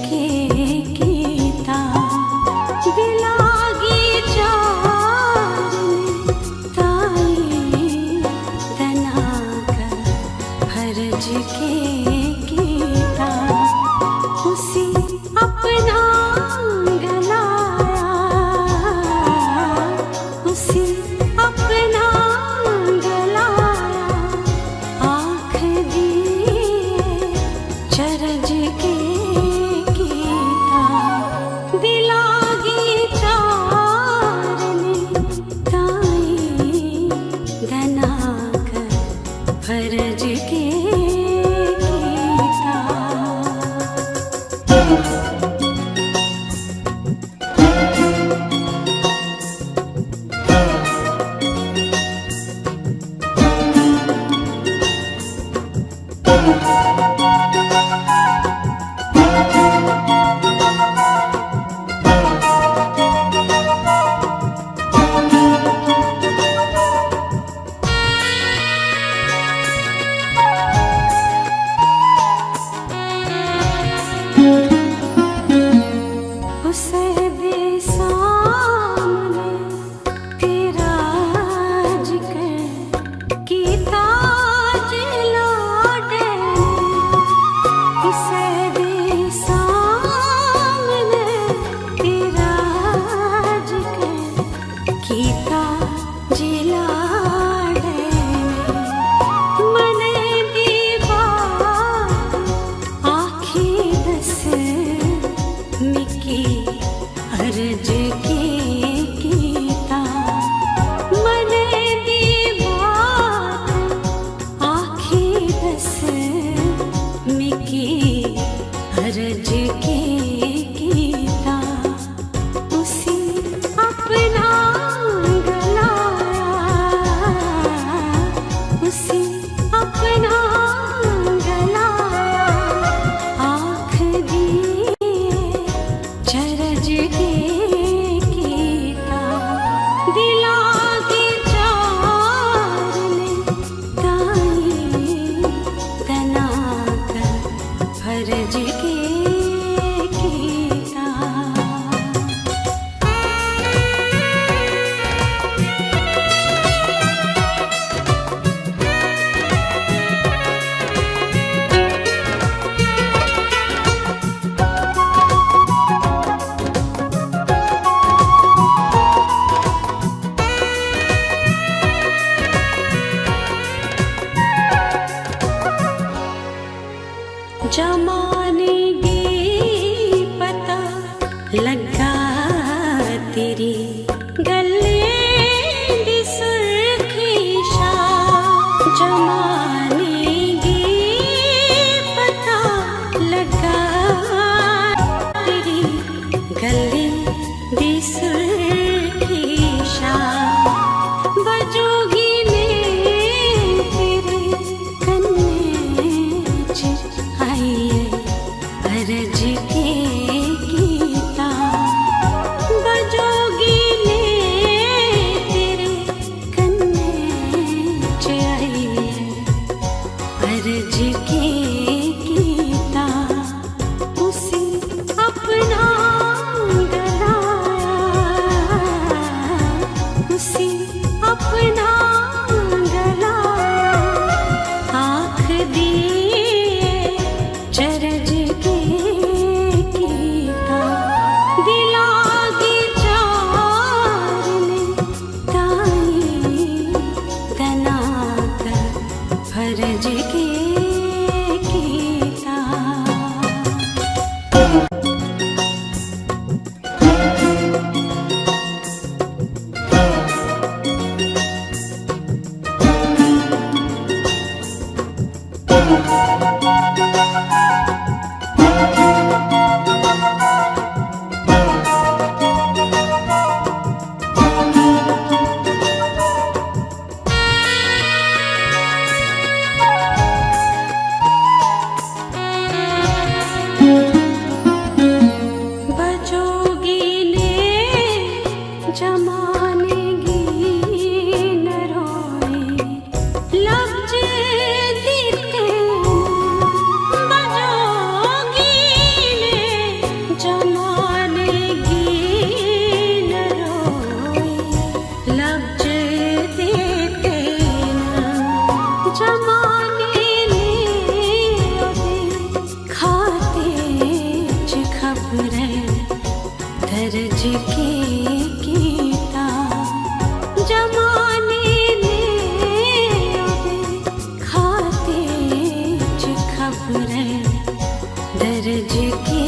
के कीता दिलागी चारने ताई तनाकर फर्ज के कीता उसी अपना गलाया उसी अपना गलाया आँख दिए चरज के कीता दिलागी चारने ताई दनाकर फर्ज के कीता। उसे दे सामने तेरा जिक्र कीता जिलाडे उसे दे सामने तेरा जिक्र कीता जिलाडे मने दी बात आखी दस मिकी अर्ज के कीता मने दी बात आखी दस मिकी अर्ज के कीता उसी अपना गलाया उसी अपना गलाया आँख दिए चरज के कीता दिलागी चारने ताई तनाकर फर्ज के कीता। जमाने की पता लगा तेरी गले दी सुर्खी शाह जमाने की पता लगा तेरी गले दी सुर्खी शाह बजोगी ने तेरे कन्ने च आइए अर्ज के कीता बजोगी ने तेरे कन्ने च आइए अर्ज के कीता उसी अपना गलाया उसी अपना गलाया आँख दिए चरज के कीता। के कीता जमाने ने आवे खाते च खबर दर्ज के